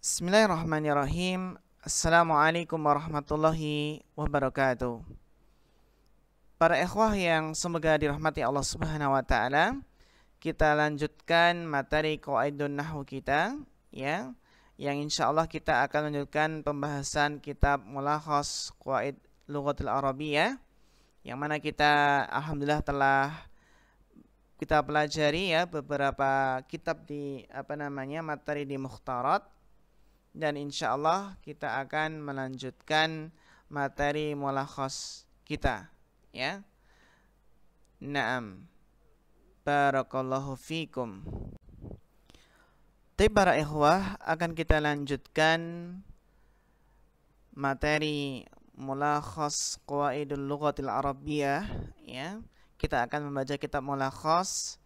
Bismillahirrahmanirrahim. Assalamualaikum warahmatullahi wabarakatuh. Para ikhwah yang semoga dirahmati Allah Subhanahu wa taala, kita lanjutkan materi qawaidun nahwu kita ya. Yang insyaallah kita akan lanjutkan pembahasan kitab Mulakhas Qawaid Lughatil Arabiyyah yang mana kita alhamdulillah telah kita pelajari ya beberapa kitab di materi di Mukhtarat. Dan insya Allah kita akan melanjutkan materi mulakhas kita ya. Naam. Barakallahu fikum. Tapi para ikhwah akan kita lanjutkan materi mulakhas qawaidul lughatil arabiyyah ya. Kita akan membaca kitab mulakhas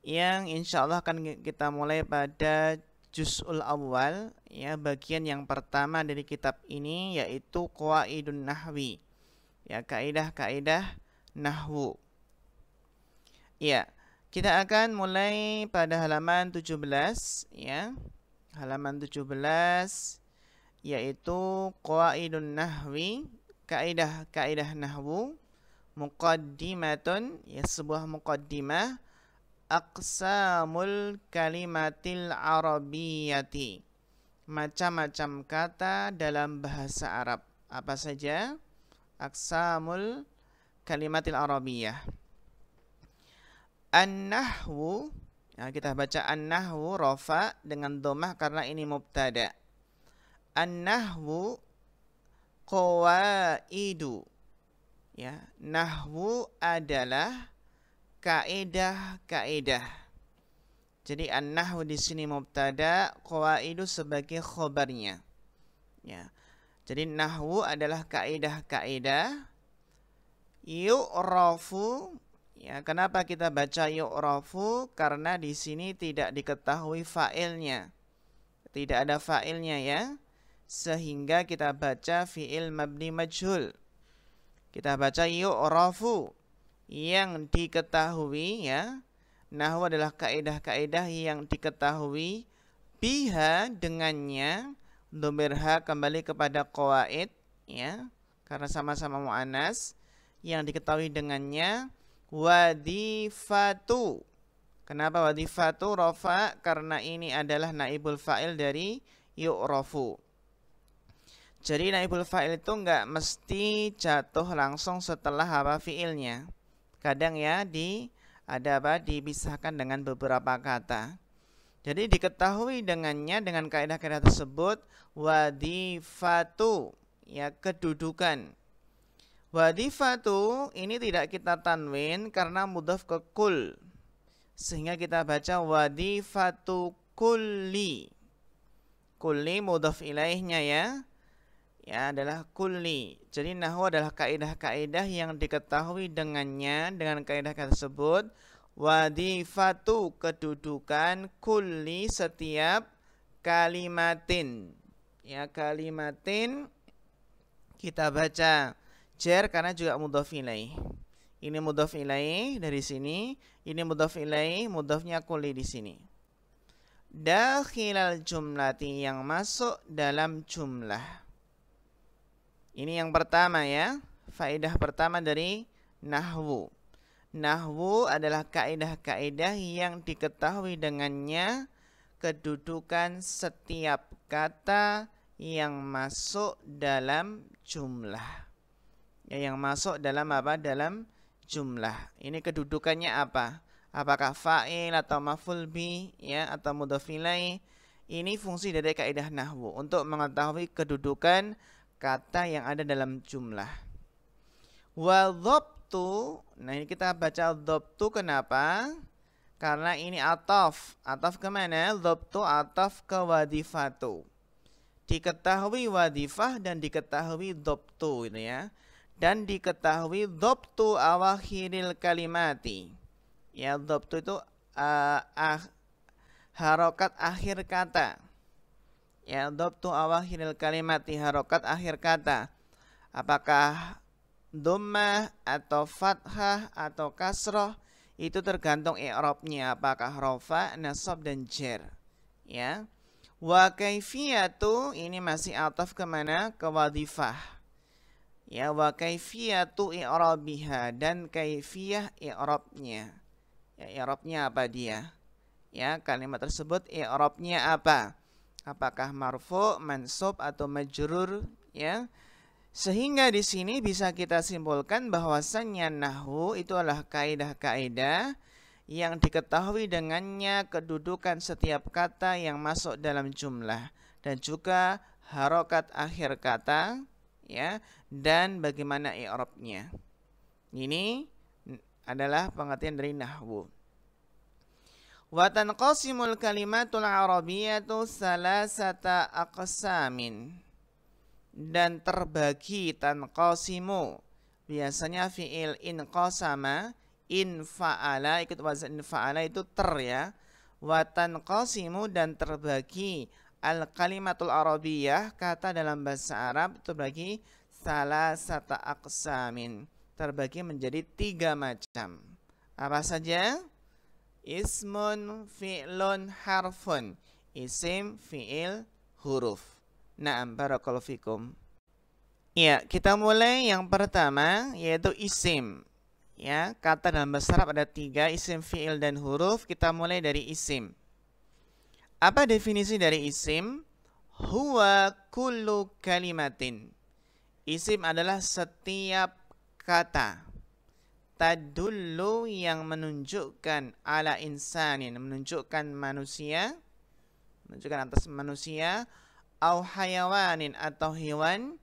yang insya Allah akan kita mulai pada Juz'ul Awal ya, bagian yang pertama dari kitab ini yaitu Qawaidun Nahwi. Ya, kaidah-kaidah nahwu. Ya, kita akan mulai pada halaman 17 ya. Halaman 17 yaitu Qawaidun Nahwi, kaidah-kaidah nahwu, muqaddimatun ya, sebuah muqaddimah. Aqsamul kalimatil arabiyyati, macam-macam kata dalam bahasa Arab. Apa saja? Aqsamul kalimatil arabiyyah. An-nahwu, nah kita baca an-nahwu rafa dengan dhammah karena ini mubtada. An-nahwu qawaidu. Ya, nahwu adalah kaidah-kaidah. Jadi an-nahwu di sini mubtada, qawaidu sebagai khobarnya. Ya. Jadi nahwu adalah kaidah-kaidah. Yu'rafu. Ya, kenapa kita baca yu'rafu? Karena di sini tidak diketahui fa'ilnya. Tidak ada fa'ilnya ya. Sehingga kita baca fi'il mabni majhul. Kita baca yu'rafu, yang diketahui ya. Nahwu adalah kaidah-kaidah yang diketahui biha dengannya, dhamir ha kembali kepada qawaid ya, karena sama-sama muannas, yang diketahui dengannya. Wadifatu, kenapa wadifatu rafa? Karena ini adalah naibul fa'il dari yu'rafu. Jadi naibul fa'il itu enggak mesti jatuh langsung setelah apa fi'ilnya. Kadang ya dipisahkan dengan beberapa kata. Jadi diketahui dengannya, dengan kaidah-kaidah tersebut, wadifatu ya, kedudukan. Wadifatu ini tidak kita tanwin karena mudhaf ke kul, sehingga kita baca wadifatu kulli. Kulli mudhaf ilaihnya ya adalah kulli. Jadi nahwu adalah kaidah-kaidah yang diketahui dengannya, dengan kaidah tersebut. Wadifatu, kedudukan, kulli setiap kalimatin. Ya, kalimatin kita baca jar karena juga mudhaf ilaih. Ini mudhaf ilaih dari sini, ini mudhaf ilaih, mudhafnya kulli di sini. Dakhilal jumlati, yang masuk dalam jumlah. Ini yang pertama ya, faedah pertama dari nahwu. Nahwu adalah kaidah-kaidah yang diketahui dengannya kedudukan setiap kata yang masuk dalam jumlah. Ya, yang masuk dalam apa? Dalam jumlah. Ini kedudukannya apa? Apakah fa'il atau maf'ul bi ya, atau mudhaf ilaih? Ini fungsi dari kaidah nahwu untuk mengetahui kedudukan kata yang ada dalam jumlah. Wa dhabtu, nah ini kita baca dhabtu, kenapa? Karena ini ataf. Ataf kemana? Dhabtu ataf ke wadifatu. Diketahui wadifah dan diketahui dhabtu gitu ya. Dan diketahui dhabtu awakhiril kalimati. Ya, dhabtu itu harokat akhir kata. Ya, dhabtu awakhiril kalimati, harokat akhir kata. Apakah dhammah atau fathah atau kasrah, itu tergantung i'rabnya, apakah rafa, nasab dan jar. Ya. Wa kaifiyatu ini masih ataf kemana? Ke wadhifah. Ya, wa kaifiyatu i'rabiha, dan kaifiyah i'rabnya. Ya, i'rabnya apa dia? Ya, kalimat tersebut i'rabnya apa? Apakah marfu, mansub atau majrur? Ya. Sehingga di sini bisa kita simpulkan bahwasannya nahwu itu adalah kaidah-kaidah yang diketahui dengannya kedudukan setiap kata yang masuk dalam jumlah dan juga harokat akhir kata, ya, dan bagaimana i'rabnya. Ini adalah pengertian dari nahwu. Wa tanqasimul kalimatul arabiyyatu salasata aqsamin, dan terbagi tanqasimu, biasanya fi'il inqasama, infa'ala, ikut wazan infa'ala itu ya. Wa tanqasimu, dan terbagi al kalimatul arabiyyah, kata dalam bahasa Arab itu terbagi salasata aqsamin, terbagi menjadi 3 macam. Apa saja? Ismun, fi'lun, harfun. Isim, fi'il, huruf. Na'am, barakallahu fikum. Ya, kita mulai yang pertama yaitu isim. Ya, kata dalam bahasa Arab ada 3, isim, fi'il, dan huruf. Kita mulai dari isim. Apa definisi dari isim? Huwa kullu kalimatin. Isim adalah setiap kata. Tadullu, yang menunjukkan ala insanin, menunjukkan manusia, menunjukkan atas manusia, au hayawanin, atau hewan,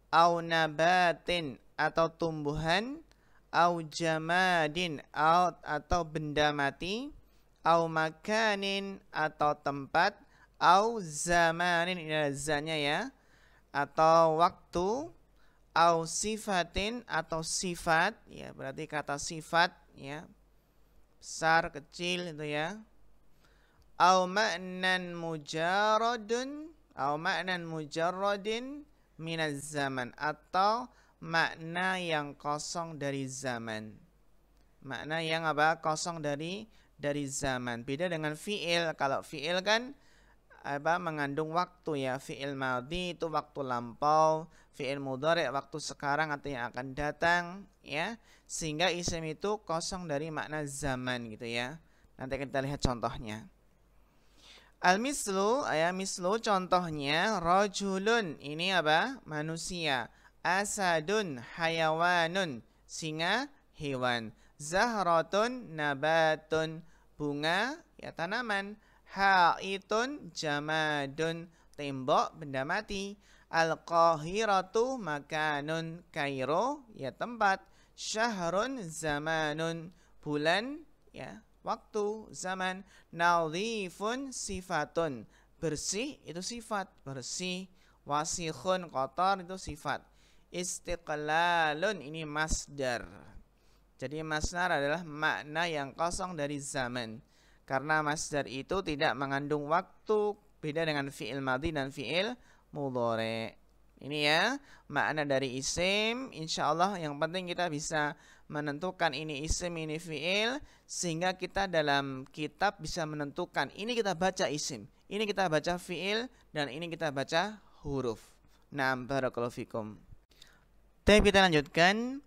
au nabatin, atau tumbuhan, au jamadin, atau benda mati, au makanin, atau tempat, au zamanin, ini adalah zanya ya, atau waktu, au sifatin, atau sifat, ya berarti kata sifat, ya besar kecil itu ya, au ma'nan mujarradun, au ma'nan mujarradin minaz zaman, atau makna yang kosong dari zaman. Makna yang apa? Kosong dari zaman. Beda dengan fi'il. Kalau fi'il kan apa, mengandung waktu ya. Fi'il madhi itu waktu lampau, fi'il mudhari waktu sekarang atau yang akan datang, ya. Sehingga isim itu kosong dari makna zaman gitu ya. Nanti kita lihat contohnya. Al-mislu, ya mislu contohnya, rajulun, ini apa? Manusia. Asadun, hayawanun, singa, hewan. Zahratun, nabatun, bunga, ya tanaman. Haitun, jamadun, tembok, benda mati. Al-Qahiratu, makanun, Kairo, ya tempat. Syahrun, zamanun, bulan, ya waktu, zaman. Nadhifun, sifatun, bersih itu sifat, bersih. Wasikhun, kotor itu sifat. Istiqlalun, ini masdar. Jadi masdar adalah makna yang kosong dari zaman. Karena masdar itu tidak mengandung waktu, beda dengan fi'il madhi dan fi'il mudhari. Ini ya makna dari isim. Insyaallah yang penting kita bisa menentukan ini isim, ini fi'il, sehingga kita dalam kitab bisa menentukan ini kita baca isim, ini kita baca fi'il, dan ini kita baca huruf. Naam, barakallahu fikum. Tapi kita lanjutkan.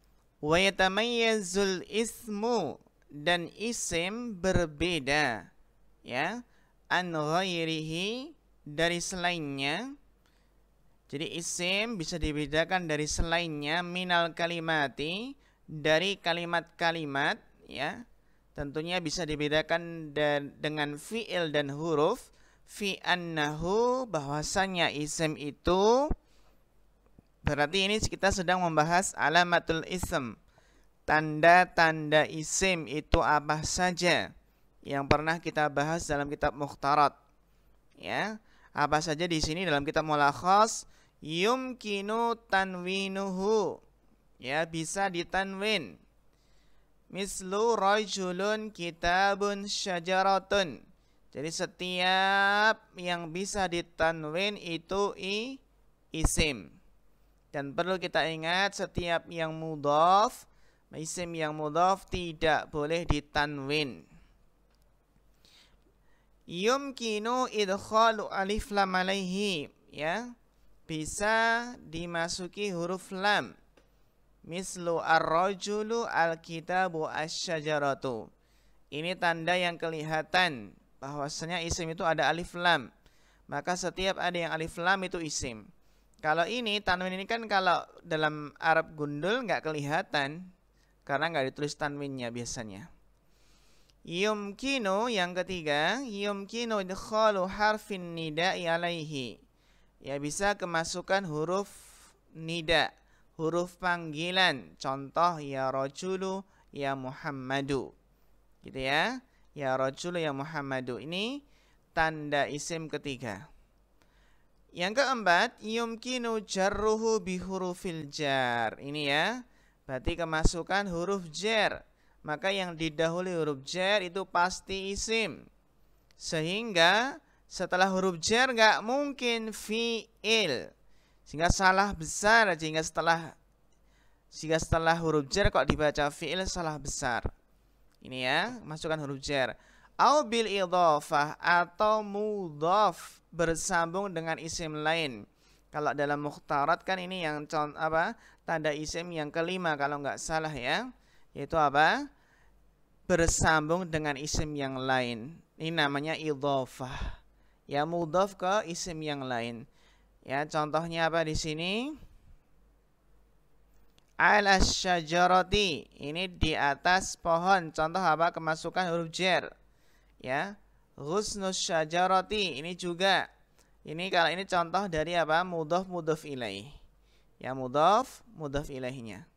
Wa yatamayyazul ismu, dan isim berbeda ya, an ghairihi, dari selainnya. Jadi isim bisa dibedakan dari selainnya, minal kalimati, dari kalimat-kalimat ya. Tentunya bisa dibedakan dengan fi'il dan huruf. Fi annahu, bahwasannya isim itu, berarti ini kita sedang membahas alamatul ism. Tanda-tanda isim itu apa saja yang pernah kita bahas dalam kitab Mukhtarat. Ya, apa saja di sini dalam kitab Mulakhas? Yumkinu tanwinuhu, ya bisa ditanwin. Mislu rajulun, kitabun, syajaratun. Jadi setiap yang bisa ditanwin itu isim. Dan perlu kita ingat, setiap yang mudhaf, isim yang mudhaf tidak boleh ditanwin. Yumkinu idkhalu alif lam alaihi, ya. Bisa dimasuki huruf lam. Mislu ar-rajulu al-kitabu asy-syajaratu. Ini tanda yang kelihatan bahwasanya isim itu ada alif lam. Maka setiap ada yang alif lam itu isim. Kalau ini tanwin ini kan kalau dalam Arab gundul nggak kelihatan karena nggak ditulis tanwinnya biasanya. Yumkinu yang ketiga, yumkinu idkhalu harfin nida'i alaihi. Ya, bisa kemasukan huruf nida, huruf panggilan. Contoh ya rajulu, ya Muhammadu. Gitu ya. Ya rajulu, ya Muhammadu. Ini tanda isim ketiga. Yang keempat, yumkinu jarruhu bihurufil jar. Ini ya. Berarti kemasukan huruf jar. Maka yang didahului huruf jar itu pasti isim. Sehingga setelah huruf jar nggak mungkin fi'il. Sehingga salah besar. Sehingga setelah huruf jar kok dibaca fi'il, salah besar. Ini ya, masukkan huruf jar. Au bil idhofah, atau mudhaf bersambung dengan isim lain. Kalau dalam mukhtarat kan ini yang tanda isim yang kelima kalau nggak salah ya. Yaitu apa? Bersambung dengan isim yang lain. Ini namanya idhofah. Ya, mudhaf ke isim yang lain. Ya, contohnya apa di sini? Ala syajarati. Ini di atas pohon. Contoh apa? Kemasukan huruf jar. Ya. Ghusnus syajarati. Ini juga. Ini kalau ini contoh dari apa? Mudhaf mudhaf ilaih. Ya, mudhaf mudhaf ilaihnya.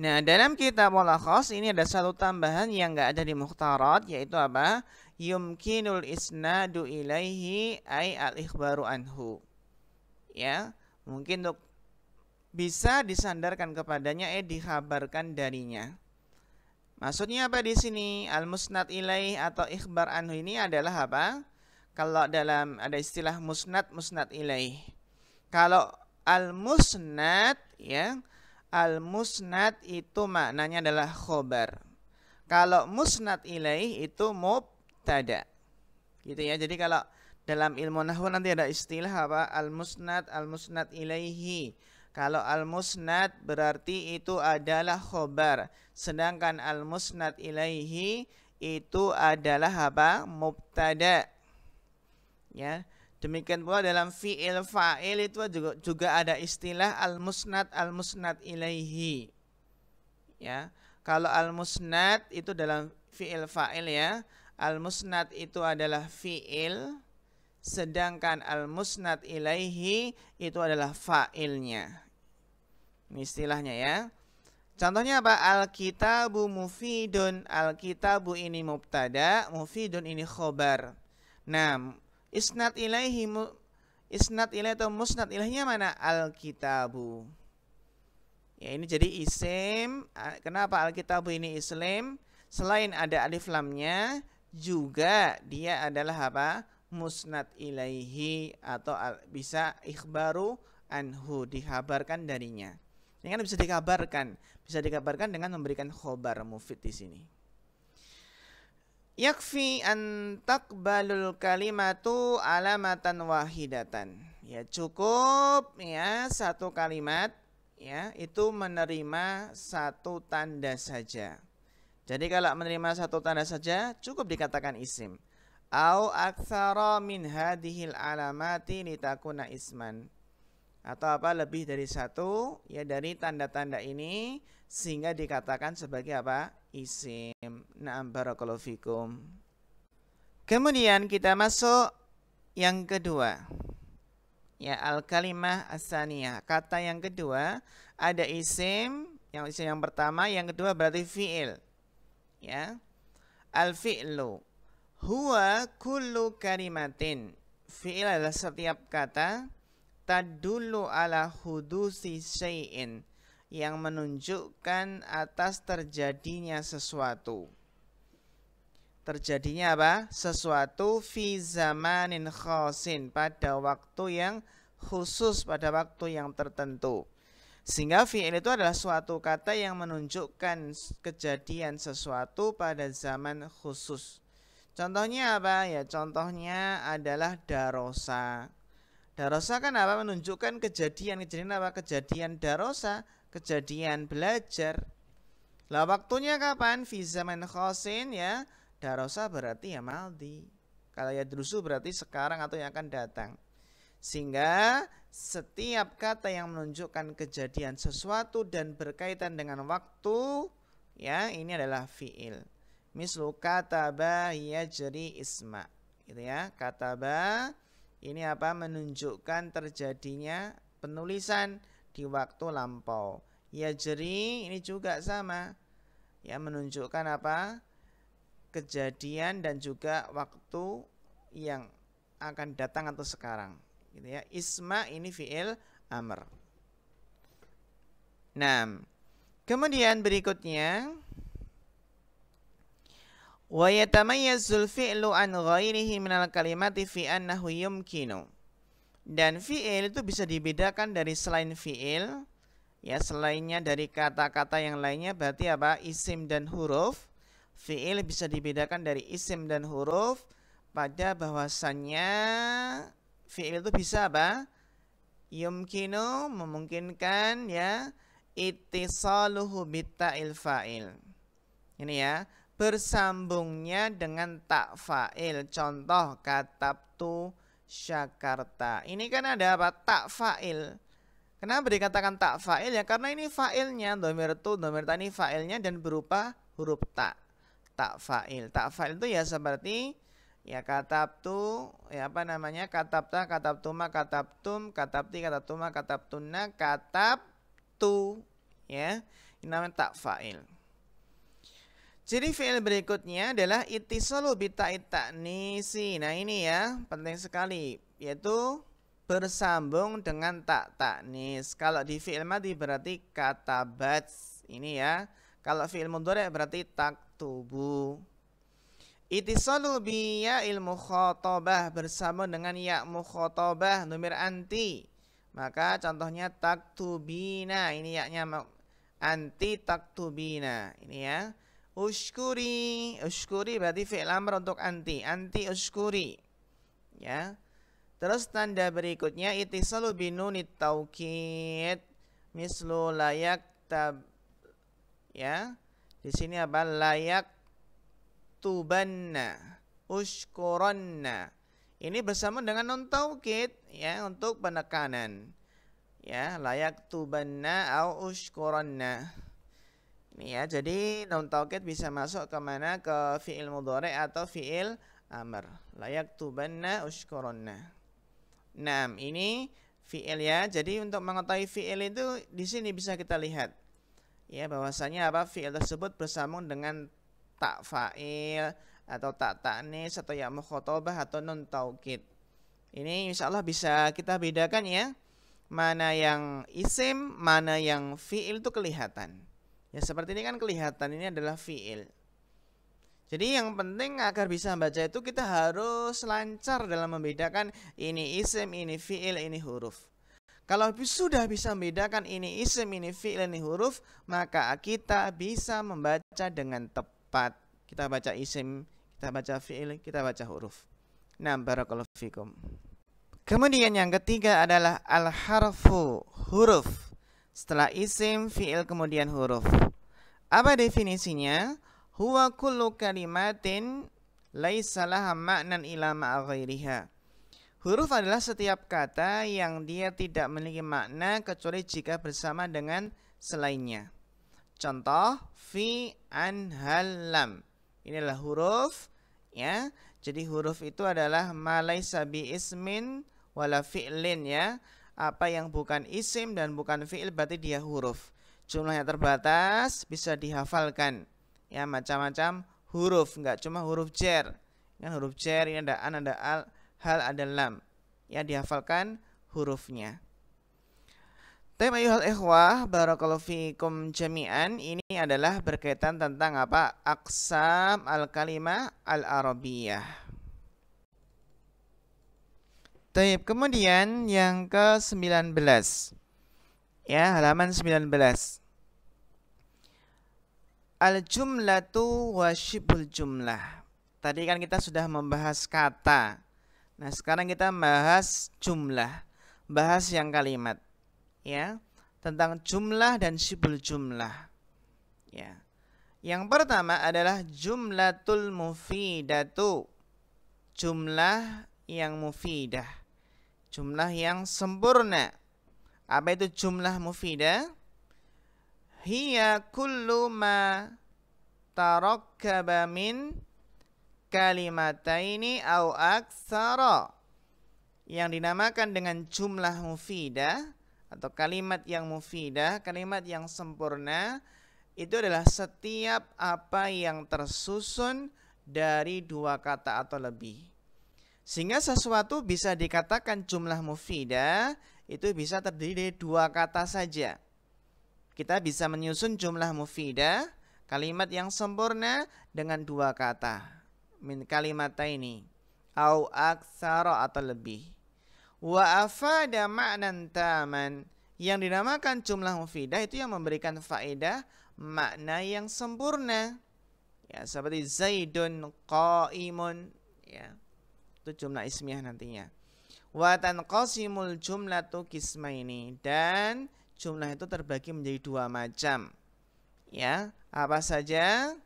Nah, dalam kitab Mulakhas ini ada satu tambahan yang enggak ada di mukhtarat, yaitu apa? Yumkinul isnadu ilaihi ay al-ikhbaru anhu. Ya, mungkin untuk bisa disandarkan kepadanya, dikhabarkan darinya. Maksudnya apa di sini? Al-musnad ilaih atau ikhbar anhu ini adalah apa? Kalau dalam ada istilah musnad, musnad ilaih. Kalau al-musnad, ya, al-musnad itu maknanya adalah khobar. Kalau musnad ilaih itu mubtada. Gitu ya. Jadi kalau dalam ilmu nahwu nanti ada istilah apa? Al-musnad, al-musnad ilaihi. Kalau al-musnad berarti itu adalah khobar. Sedangkan al-musnad ilaihi itu adalah apa? Mubtada. Ya. Demikian pula dalam fi'il fa'il itu juga ada istilah al-musnad ilaihi. Ya. Kalau al-musnad itu dalam fi'il fa'il ya. Al-musnad itu adalah fi'il, sedangkan al-musnad ilaihi itu adalah fa'ilnya. Ini istilahnya ya. Contohnya apa? Al-kitabu mufidun. Al-kitabu ini mubtada, mufidun ini khobar. Nah, isnad ilaihi atau musnad ilaihnya mana? Al-kitabu. Ya, ini jadi isim. Kenapa al-kitabu ini isim? Selain ada alif lamnya, juga dia adalah apa? Musnad ilaihi atau bisa ikhbaru anhu, dikabarkan darinya. Ini kan bisa dikabarkan dengan memberikan khobar mufid di sini. Yakfi an taqbalul kalimatu alamatan wahidatan. Ya, cukup ya satu kalimat ya itu menerima satu tanda saja. Jadi kalau menerima satu tanda saja cukup dikatakan isim. Au aktsara min hadhil alamati litakuna isman. Atau apa lebih dari satu ya dari tanda-tanda ini sehingga dikatakan sebagai apa? Isim. Na'am, barakallahu fikum. Kemudian kita masuk yang kedua. Ya, al-kalimah as-saniyah. Kata yang kedua ada isim, yang pertama, yang kedua berarti fi'il. Ya. Al-fi'lu huwa kullu kalimatin. Fi'il adalah setiap kata tadullu ala hudusi syai'in, yang menunjukkan atas terjadinya sesuatu. Terjadinya apa? Sesuatu fi zamanin khasin, pada waktu yang khusus, pada waktu yang tertentu. Sehingga fi'il itu adalah suatu kata yang menunjukkan kejadian sesuatu pada zaman khusus. Contohnya apa? Ya, contohnya adalah darosa. Darosa kan apa? Menunjukkan kejadian apa? Kejadian darosa, kejadian belajar. Lah waktunya kapan? Fi zaman khosin ya. Darosa berarti ya maldi. Kalau ya drusu berarti sekarang atau yang akan datang. Sehingga setiap kata yang menunjukkan kejadian sesuatu dan berkaitan dengan waktu, ya ini adalah fi'il. Mislu kataba yajri isma, gitu ya. Kataba ini apa? Menunjukkan terjadinya penulisan di waktu lampau. Yajri ini juga sama, ya menunjukkan apa? Kejadian dan juga waktu yang akan datang atau sekarang, gitu ya. Isma ini fi'il amr. Nah, kemudian berikutnya wa yatamayyazul fi'lu an ghairihi minal kalimati fi annahu yumkinu. Dan fi'il itu bisa dibedakan dari selain fi'il, ya selainnya dari kata-kata yang lainnya, berarti apa? Isim dan huruf. Fi'il bisa dibedakan dari isim dan huruf pada bahwasannya fi'il itu bisa apa? Yumkinu, memungkinkan ya, ittisaluhu bitta'il fa'il. Ini ya, bersambungnya dengan tak fa'il. Contoh katabtu syakarta. Ini kan ada apa? Tak fa'il. Kenapa dikatakan tak fa'il? Ya karena ini fa'ilnya, dhamir tu, dhamir ta ini fa'ilnya dan berupa huruf ta. Tak fa'il. Tak fa'il itu ya seperti ya katabtu, ya apa namanya? Katabta, katabtuma, katabtum, katabti, katabtuma, katabtunna, katabtu. Ya, ini namanya tak fa'il. Jadi fi'il berikutnya adalah ittisalu bita'it ta'nisi. Nah ini ya penting sekali, yaitu bersambung dengan tak ta'nis. Kalau di fi'il madhi berarti katabat. Ini ya. Kalau fi'il mudhari' berarti taktubu. Ittisalu bi ya'il mukhatabah, bersambung dengan ya mukhatabah, dhamir anti. Maka contohnya taktubina. Ini yaknya anti taktubina. Ini ya. Ushkuri, ushkuri berarti fi'il amr untuk anti, anti ushkuri. Ya. Terus tanda berikutnya ittisalu binunit taukid, mislu layak tab. Ya. Di sini apa? Layak tubanna, ushkuranna. Ini bersama dengan nun taukid ya untuk penekanan. Ya, layak tubanna au ushkuranna. Ini ya, jadi nun taukid bisa masuk ke mana? Ke fi'il mudhari' atau fi'il amr. Layak tubanna ushkurunna. Nah, ini fi'il ya. Jadi untuk mengetahui fi'il itu di sini bisa kita lihat ya bahwasanya apa? Fi'il tersebut bersambung dengan tak fa'il atau tak ta'nis atau ya mukhatabah atau nun taukid. Ini insyaallah bisa kita bedakan ya. Mana yang isim, mana yang fi'il itu kelihatan. Ya seperti ini kan kelihatan ini adalah fi'il. Jadi yang penting agar bisa membaca itu kita harus lancar dalam membedakan ini isim, ini fi'il, ini huruf. Kalau sudah bisa membedakan ini isim, ini fi'il, ini huruf, maka kita bisa membaca dengan tepat. Kita baca isim, kita baca fi'il, kita baca huruf. Nah, barakallahu fikum. Kemudian yang ketiga adalah al-harfu, huruf. Setelah isim, fi'il, kemudian huruf. Apa definisinya? Huwa kullu kalimatin laisa laha ma'nan ila ma'a ghairiha. Huruf adalah setiap kata yang dia tidak memiliki makna kecuali jika bersama dengan selainnya. Contoh fi, an, hal, lam. Inilah huruf ya. Jadi huruf itu adalah ma laisa bi ismin wala fi'lin ya. Apa yang bukan isim dan bukan fi'il berarti dia huruf. Jumlahnya terbatas, bisa dihafalkan. Ya, macam-macam huruf, enggak cuma huruf jar. Kan huruf jar ini ada an, ada al, hal, ada lam. Ya, dihafalkan hurufnya. Tema ayuhal ikhwah, barakallahu fikum jami'an. Ini adalah berkaitan tentang apa? Aqsam al-kalimah al-arabiyah. Taib, kemudian yang ke-19. Ya, halaman 19. Al-jumlatu wa syibhul jumlah. Tadi kan kita sudah membahas kata. Nah, sekarang kita membahas jumlah. Bahas yang kalimat. Ya, tentang jumlah dan syibhul jumlah. Ya. Yang pertama adalah jumlatul mufidatu. Jumlah yang mufidah. Jumlah yang sempurna. Apa itu jumlah mufidah? Hiya kullu ma tarakkaba min kalimataini au aktsara. Yang dinamakan dengan jumlah mufidah atau kalimat yang mufidah, kalimat yang sempurna, itu adalah setiap apa yang tersusun dari dua kata atau lebih. Sehingga sesuatu bisa dikatakan jumlah mufidah itu bisa terdiri dari dua kata saja. Kita bisa menyusun jumlah mufidah, kalimat yang sempurna dengan dua kata. Min kalimataini au aktsara atau lebih. Wa afada ma'nan taman. Yang dinamakan jumlah mufidah itu yang memberikan faedah makna yang sempurna. Ya, seperti Zaidun qaimun, ya. Itu jumlah ismiyah nantinya. Wa tanqasimul jumlatu qismaini, dan jumlah itu terbagi menjadi dua macam. Ya, apa saja?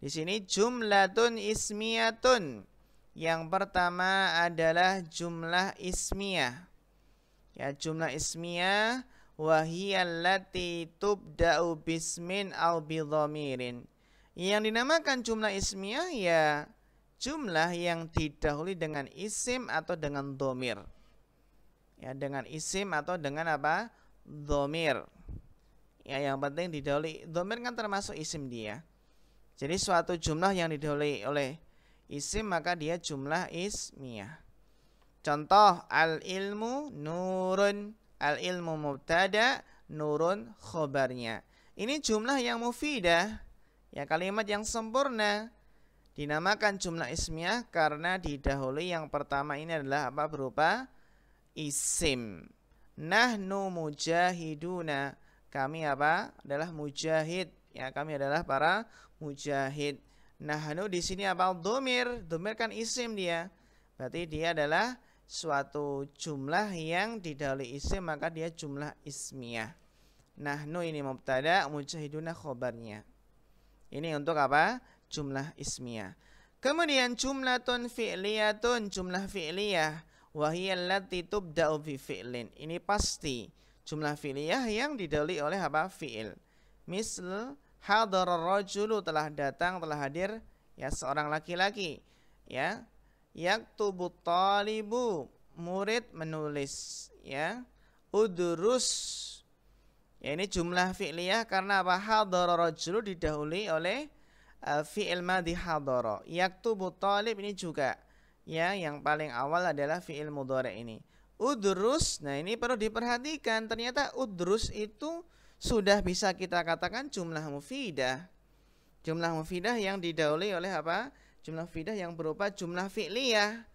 Di sini jumlatun ismiyatun. Yang pertama adalah jumlah ismiyah. Ya, jumlah ismiyah wa hiya allati tubda'u bismin aw bidhamirin. Yang dinamakan jumlah ismiyah ya jumlah yang didahului dengan isim atau dengan dhamir. Ya, dengan isim atau dengan apa? Dhamir. Ya, yang penting didahului dhamir kan termasuk isim dia. Jadi suatu jumlah yang didahului oleh isim maka dia jumlah ismiyah. Contoh al-ilmu nurun, al-ilmu mubtada, nurun khobarnya. Ini jumlah yang mufidah, ya kalimat yang sempurna. Dinamakan jumlah ismiyah karena didahului yang pertama ini adalah apa? Berupa isim. Nahnu mujahiduna, kami apa? Adalah mujahid. Ya, kami adalah para mujahid. Nahnu di sini apa? Dhamir. Dhamir kan isim dia. Berarti dia adalah suatu jumlah yang didahului isim maka dia jumlah ismiyah. Nahnu ini mubtada, mujahiduna khobarnya. Ini untuk apa? Jumlah ismiyah. Kemudian jumlatun fi'liyatun, jumlah fi'liyah. Wa hiya allati tubda'u bi fi'lin. Ini pasti jumlah fi'liyah yang didahului oleh apa? Fi'il. Misal hadara rajulu, telah datang, telah hadir ya seorang laki-laki. Ya. Yaktubu talibu, murid menulis, ya. Udrus, ya ini jumlah fi'liyah karena apa? Hadara rajulu didahului oleh fi'il madhi hadara. Yaktubu talib ini juga ya yang paling awal adalah fi'il mudhari ini. Udrus, nah ini perlu diperhatikan, ternyata udrus itu sudah bisa kita katakan jumlah mufidah. Jumlah mufidah yang didahului oleh apa? Jumlah mufidah yang berupa jumlah fi'liyah.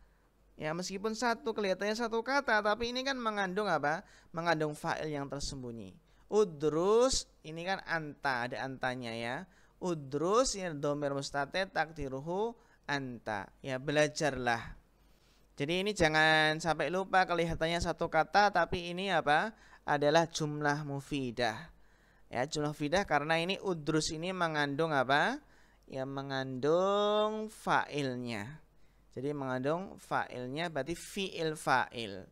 Ya, meskipun satu kelihatannya satu kata, tapi ini kan mengandung apa? Mengandung fa'il yang tersembunyi. Udrus ini kan anta, ada antanya ya. Udrus ini dhamir mustatir takdiruhu anta. Ya, belajarlah. Jadi ini jangan sampai lupa kelihatannya satu kata tapi ini apa? Adalah jumlah mufidah. Ya, jumlah mufidah karena ini udrus ini mengandung apa? Ya, mengandung fa'ilnya. Jadi mengandung fa'ilnya berarti fi'il fa'il.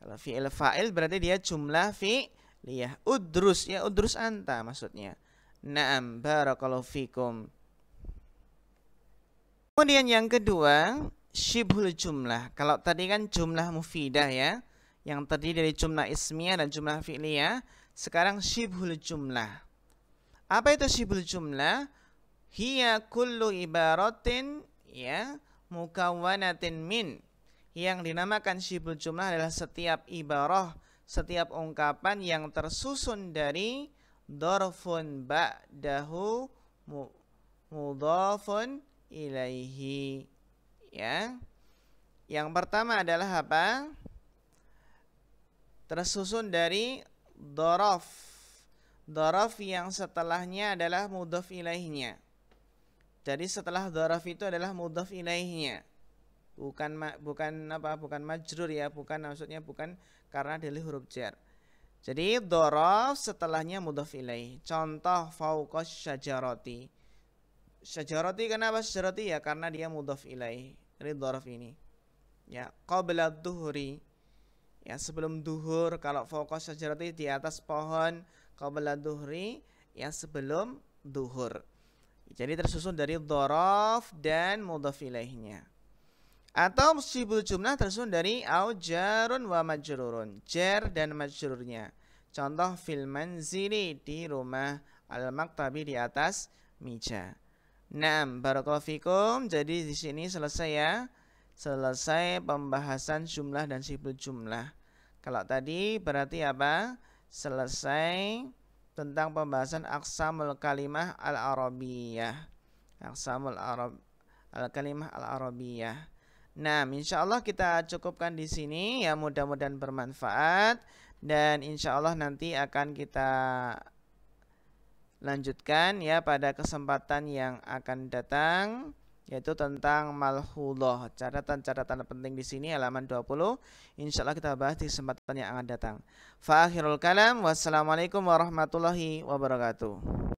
Kalau fi'il fa'il berarti dia jumlah fi'liyah. Udrus, ya udrus anta maksudnya. Naam, barakallahu fikum. Kemudian yang kedua, syibhul jumlah. Kalau tadi kan jumlah mufidah ya, yang terdiri dari jumlah ismiyah dan jumlah fi'liyah. Sekarang syibhul jumlah. Apa itu syibhul jumlah? Hiya kullu ibaratin ya mukawwanatin min. Yang dinamakan syibhul jumlah adalah setiap ibarah, setiap ungkapan yang tersusun dari dzarfun ba'dahu mudhafun ilaihi. Ya. Yang pertama adalah apa? Tersusun dari dzaraf. Dzaraf yang setelahnya adalah mudhaf ilaihnya. Jadi setelah dzaraf itu adalah mudhaf ilaihnya. Bukan majrur ya, maksudnya bukan karena dari huruf jar. Jadi dzaraf setelahnya mudhaf ilaih. Contoh fauqas syajarati. Syajarati kenapa syajarati? Ya karena dia mudhaf ilaih. Dari dzaraf ini. Ya, qabla dhuhri. Ya, sebelum duhur. Kalau fauqas syajarati di atas pohon, qabla dhuhri yang sebelum duhur. Jadi tersusun dari dzaraf dan mudhaf ilaihnya. Atau sibul jumlah tersusun dari au jarun wa majrurun, jar dan majrurnya. Contoh fil manzili, di rumah, al maktabi, di atas meja. Naam, barakallahu fikum. Jadi di sini selesai ya. Selesai pembahasan jumlah dan sibul jumlah. Kalau tadi berarti apa? Selesai tentang pembahasan aqsamul kalimah al-arabiyah. Aqsamul al-kalimah al-arabiyah. Nah, insyaallah kita cukupkan di sini ya, mudah-mudahan bermanfaat dan insyaallah nanti akan kita lanjutkan ya pada kesempatan yang akan datang, yaitu tentang malhudhah. Catatan penting di sini halaman 20. Insyaallah kita bahas di kesempatan yang akan datang. Fa akhirul kalam, wassalamualaikum warahmatullahi wabarakatuh.